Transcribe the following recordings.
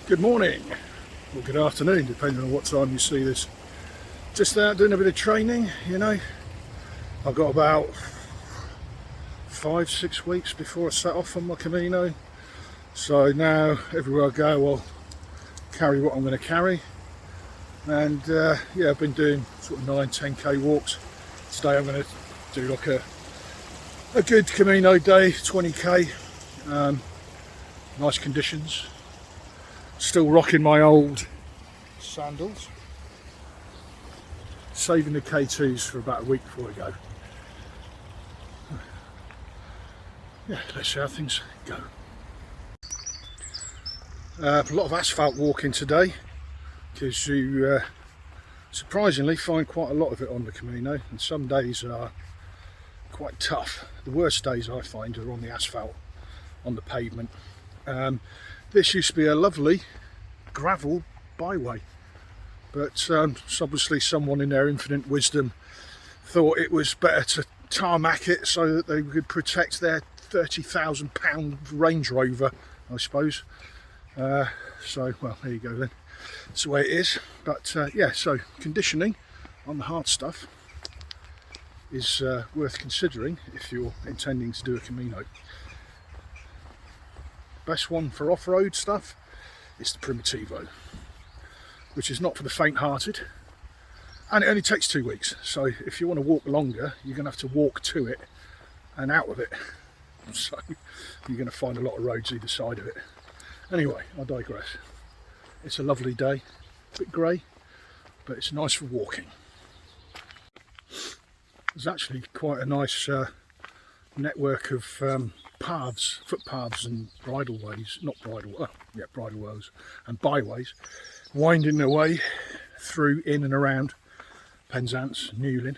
Good morning, or good afternoon, depending on what time you see this. Just out doing a bit of training, you know. I've got about 5-6 weeks before I set off on my Camino. So now, everywhere I go, I'll carry what I'm going to carry. And yeah, I've been doing sort of 9-10k walks. Today I'm going to do like a good Camino day, 20k. Nice conditions. Still rocking my old sandals. Saving the K2s for about a week before I go. Yeah, let's see how things go. A lot of asphalt walking today because you surprisingly find quite a lot of it on the Camino, and some days are quite tough. The worst days I find are on the asphalt, on the pavement. This used to be a lovely gravel byway, but obviously someone in their infinite wisdom thought it was better to tarmac it so that they could protect their £30,000 Range Rover, I suppose. So, well, there you go then. That's the way it is. But yeah, so conditioning on the hard stuff is worth considering if you're intending to do a Camino. Best one for off-road stuff is the Primitivo, which is not for the faint-hearted, and it only takes 2 weeks. So if you want to walk longer, you're going to have to walk to it and out of it. So you're going to find a lot of roads either side of it. Anyway, I digress. It's a lovely day, a bit grey, but it's nice for walking. There's actually quite a nice network of paths, footpaths and bridleways, bridleways and byways, winding their way through, in and around Penzance, Newlyn.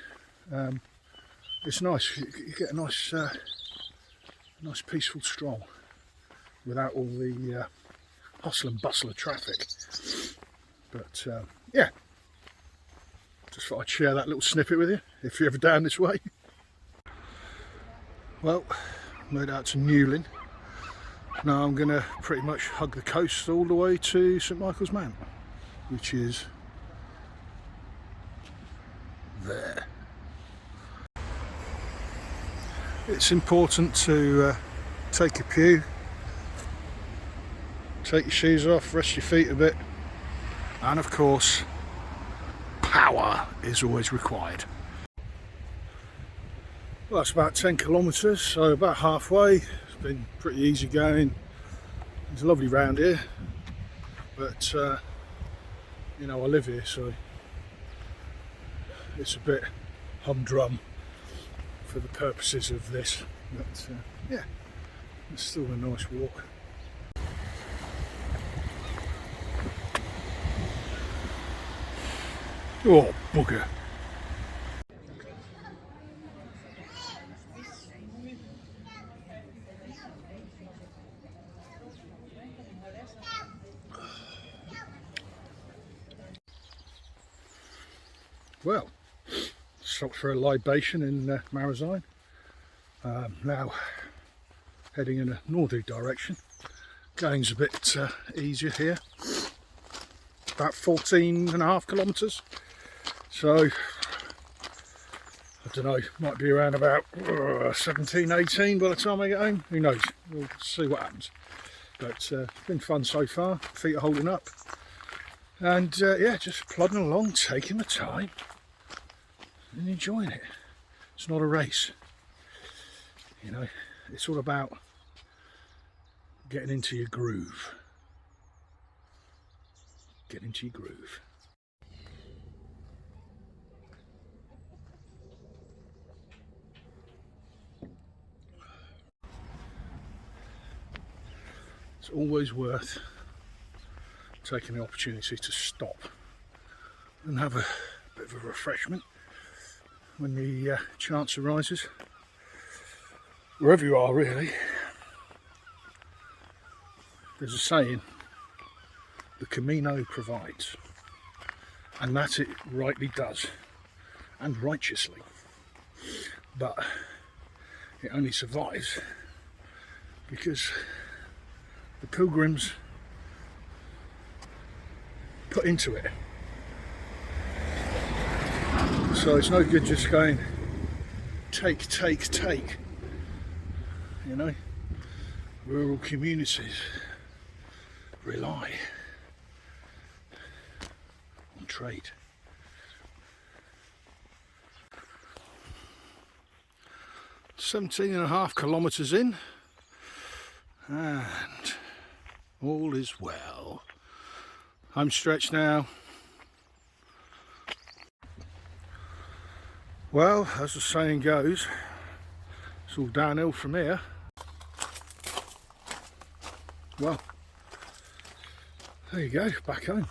It's nice. You get a nice peaceful stroll without all the hustle and bustle of traffic. But yeah, just thought I'd share that little snippet with you if you're ever down this way. Well, made out to Newlyn. Now I'm going to pretty much hug the coast all the way to St Michael's Mount, which is there. It's important to take a pew, take your shoes off, rest your feet a bit, and of course power is always required. Well, that's about 10 kilometres, so about halfway. It's been pretty easy going. It's lovely round here, but you know, I live here, so it's a bit humdrum for the purposes of this. But yeah, it's still a nice walk. Oh, bugger. Well, stopped for a libation in Marazion. Now heading in a northerly direction. Going's a bit easier here. About 14.5 kilometres. So, I don't know, might be around about 17, 18 by the time I get home. Who knows? We'll see what happens. But it's been fun so far. Feet are holding up. And yeah, just plodding along, taking the time and enjoying it. It's not a race. You know, it's all about getting into your groove. Get into your groove. It's always worth taking the opportunity to stop and have a bit of a refreshment when the chance arises. Wherever you are, really. There's a saying, the Camino provides, and that it rightly does, and righteously. But it only survives because the pilgrims put into it. So it's no good just going take, you know. Rural communities rely on trade. 17.5 kilometres in, and all is well. Home stretch now. Well, as the saying goes, it's all downhill from here. Well, there you go, back home.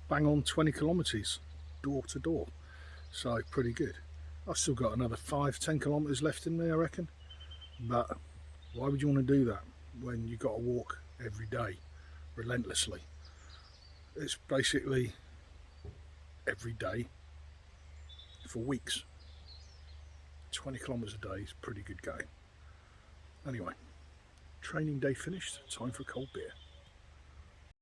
Bang on 20 kilometres, door to door. So pretty good. I've still got another 5-10 kilometres left in me, I reckon. But why would you want to do that when you've got to walk every day, relentlessly? It's basically every day for weeks. 20 kilometres a day is pretty good going. Anyway, training day finished, time for a cold beer.